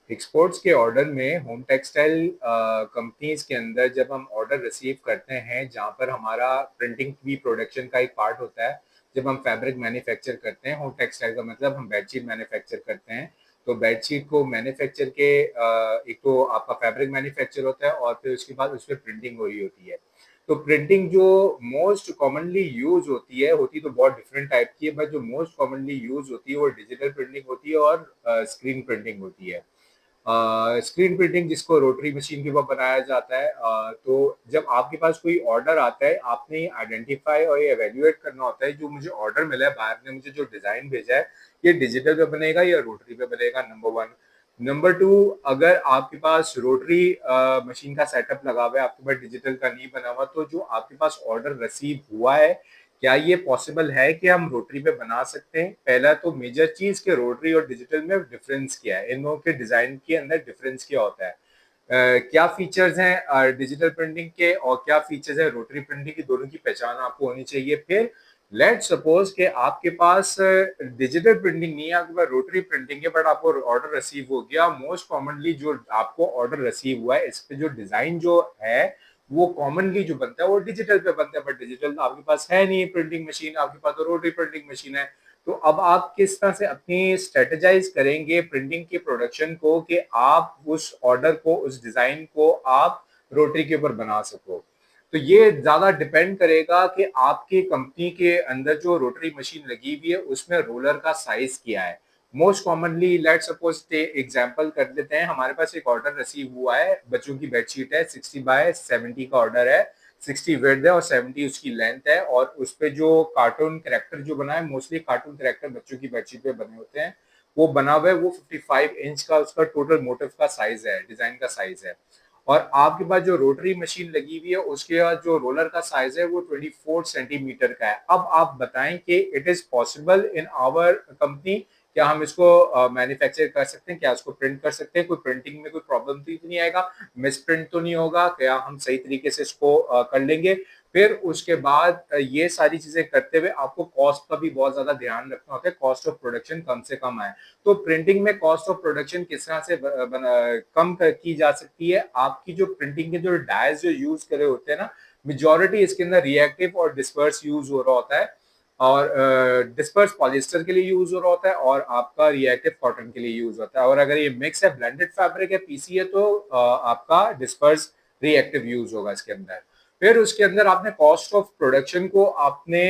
Exports के order में home textile companies के अंदर जब हम ऑर्डर रिसीव करते हैं जहाँ पर हमारा प्रिंटिंग भी प्रोडक्शन का एक पार्ट होता है। जब हम फैब्रिक मैन्युफैक्चर करते हैं, होम टेक्सटाइल का मतलब हम बेडशीट मैन्युफैक्चर करते हैं। तो बेडशीट को मैन्युफैक्चर के एक तो आपका फैब्रिक मैन्युफैक्चर होता है और फिर उसके बाद उस पर प्रिंटिंग हो रही होती है। तो प्रिंटिंग जो मोस्ट कॉमनली यूज होती तो बहुत डिफरेंट टाइप की है, बट जो मोस्ट कॉमनली यूज होती है वो डिजिटल प्रिंटिंग होती है और स्क्रीन प्रिंटिंग होती है। स्क्रीन प्रिंटिंग जिसको रोटरी मशीन के ऊपर बनाया जाता है। तो जब आपके पास कोई ऑर्डर आता है, आपने आइडेंटिफाई और ये एवेल्युएट करना होता है जो मुझे ऑर्डर मिला है, बाहर ने मुझे जो डिजाइन भेजा है, ये डिजिटल पे बनेगा या रोटरी पे बनेगा, नंबर वन। नंबर टू, अगर आपके पास रोटरी मशीन का सेटअप लगा हुआ है, आपके पास डिजिटल का नहीं बना हुआ, तो जो आपके पास ऑर्डर रिसीव हुआ है, क्या ये पॉसिबल है कि हम रोटरी पे बना सकते हैं? पहला तो मेजर चीज कि रोटरी और डिजिटल में डिफरेंस क्या है, इन दोनों के डिजाइन के अंदर डिफरेंस क्या होता है। क्या फीचर्स हैं डिजिटल प्रिंटिंग के और क्या फीचर्स है रोटरी प्रिंटिंग की, दोनों की पहचान आपको होनी चाहिए। फिर लेट सपोज कि आपके पास डिजिटल प्रिंटिंग नहीं है, आपके पास रोटरी प्रिंटिंग है, बट आपको ऑर्डर रिसीव हो गया। मोस्ट कॉमनली जो आपको ऑर्डर रिसीव हुआ है, इस पे जो डिजाइन जो है वो कॉमनली जो बनता है वो डिजिटल पे बनता है, बट डिजिटल आपके पास है नहीं प्रिंटिंग मशीन, आपके पास तो रोटरी प्रिंटिंग मशीन है। तो अब आप किस तरह से अपनी स्ट्रेटेजाइज करेंगे प्रिंटिंग के प्रोडक्शन को कि आप उस ऑर्डर को, उस डिजाइन को आप रोटरी के ऊपर बना सको। तो ये ज्यादा डिपेंड करेगा कि आपकी कंपनी के अंदर जो रोटरी मशीन लगी हुई है उसमें रोलर का साइज क्या है। Most commonly let suppose example कर लेते हैं, हमारे पास एक ऑर्डर रिसीव हुआ है, बच्चों की बेडशीट है, 60 बाय 70 का ऑर्डर है। 60 विड्थ है और 70 उसकी लेंथ है, और उस पे जो कार्टून कैरेक्टर जो बना है, मोस्टली कार्टून कैरेक्टर बच्चों की बेडशीट पे बने होते हैं, वो बना हुआ है। वो 55 इंच का उसका टोटल मोटिव का साइज है, डिजाइन का साइज है। और आपके पास जो रोटरी मशीन लगी हुई है उसके बाद जो रोलर का साइज है वो 24 सेंटीमीटर का है। अब आप बताएं कि it is possible in our company, क्या हम इसको मैन्युफैक्चर कर सकते हैं, क्या इसको प्रिंट कर सकते हैं, कोई प्रिंटिंग में कोई प्रॉब्लम तो नहीं आएगा, मिस प्रिंट तो नहीं होगा, क्या हम सही तरीके से इसको कर लेंगे। फिर उसके बाद ये सारी चीजें करते हुए आपको कॉस्ट का भी बहुत ज्यादा ध्यान रखना होता है, कॉस्ट ऑफ प्रोडक्शन कम से कम आए। तो प्रिंटिंग में कॉस्ट ऑफ प्रोडक्शन किस तरह से कम की जा सकती है? आपकी जो प्रिंटिंग के जो डायज जो यूज करे होते हैं ना, मेजोरिटी इसके अंदर रिएक्टिव और डिस्पर्स यूज हो रहा होता है, और डिस्पर्स पॉलिएस्टर के लिए यूज हो रहा होता है और आपका रिएक्टिव कॉटन के लिए यूज होता है। और अगर ये मिक्स है, ब्लेंडेड फैब्रिक है, पीसी है, तो आपका डिस्पर्स रिएक्टिव यूज होगा इसके अंदर। फिर उसके अंदर आपने कॉस्ट ऑफ प्रोडक्शन को आपने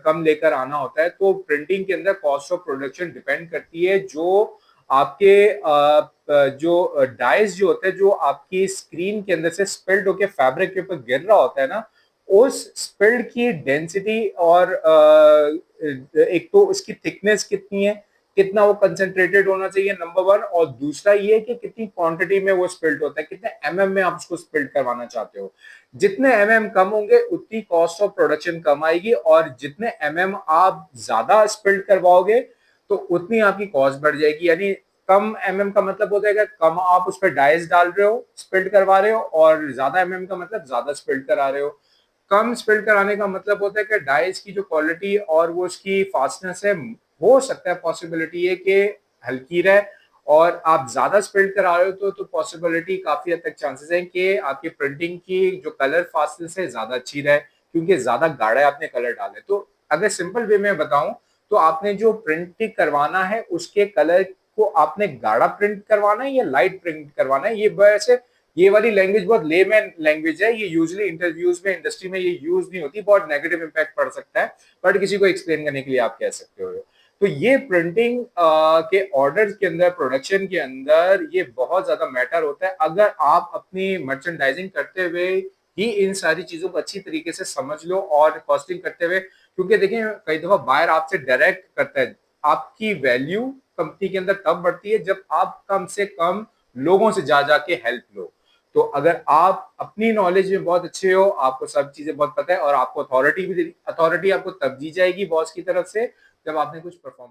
कम लेकर आना होता है। तो प्रिंटिंग के अंदर कॉस्ट ऑफ प्रोडक्शन डिपेंड करती है जो आपके जो डाइज जो होते हैं, जो आपकी स्क्रीन के अंदर से स्पिल्ड होकर फैब्रिक के ऊपर गिर रहा होता है ना, उस स्पिल्ड की डेंसिटी और एक तो उसकी थिकनेस कितनी है, कितना वो कंसेंट्रेटेड होना चाहिए, नंबर वन। और दूसरा ये कि कितनी क्वांटिटी में वो स्पिल्ड होता है, कितने एमएम में आप उसको स्पिल्ड करवाना चाहते हो। जितने एमएम कम होंगे उतनी कॉस्ट ऑफ प्रोडक्शन कम आएगी, और जितने एमएम आप ज्यादा स्पिल्ड करवाओगे तो उतनी आपकी कॉस्ट बढ़ जाएगी। यानी कम एमएम का मतलब हो जाएगा कम आप उस पर डाइस डाल रहे हो, स्पिल्ड करवा रहे हो, और ज्यादा एमएम का मतलब ज्यादा स्पिल्ड करा रहे हो। कम स्पिल्ड कराने का मतलब होता है कि डाइस की जो क्वालिटी और वो उसकी फास्टनेस है, हो सकता है पॉसिबिलिटी है कि हल्की रहे। और आप ज्यादा स्पिल्ड करा रहे हो तो पॉसिबिलिटी काफी हद तक चांसेस है कि आपकी प्रिंटिंग की जो कलर फास्टनेस है ज्यादा अच्छी रहे, क्योंकि ज्यादा गाढ़ा आपने कलर डाले। तो अगर सिंपल वे में बताऊं, तो आपने जो प्रिंटिंग करवाना है उसके कलर को आपने गाढ़ा प्रिंट करवाना है या लाइट प्रिंट करवाना है। ये वैसे ये वाली लैंग्वेज बहुत लेमैन लैंग्वेज है, ये यूजुअली इंटरव्यूज में, इंडस्ट्री में ये यूज नहीं होती, बहुत नेगेटिव इंपैक्ट पड़ सकता है, बट किसी को एक्सप्लेन करने के लिए आप कह सकते हो। तो ये प्रिंटिंग के ऑर्डर के अंदर, प्रोडक्शन के अंदर ये बहुत ज्यादा मैटर होता है। अगर आप अपनी मर्चेंडाइजिंग करते हुए ही इन सारी चीजों को अच्छी तरीके से समझ लो और कॉस्टिंग करते हुए, क्योंकि देखिए कई दफा बायर आपसे डायरेक्ट करता है, आपकी वैल्यू कंपनी के अंदर तब बढ़ती है जब आप कम से कम लोगों से जा जाके हेल्प लो। तो अगर आप अपनी नॉलेज में बहुत अच्छे हो, आपको सब चीजें बहुत पता है, और आपको अथॉरिटी आपको तब दी जाएगी बॉस की तरफ से जब आपने कुछ परफॉर्म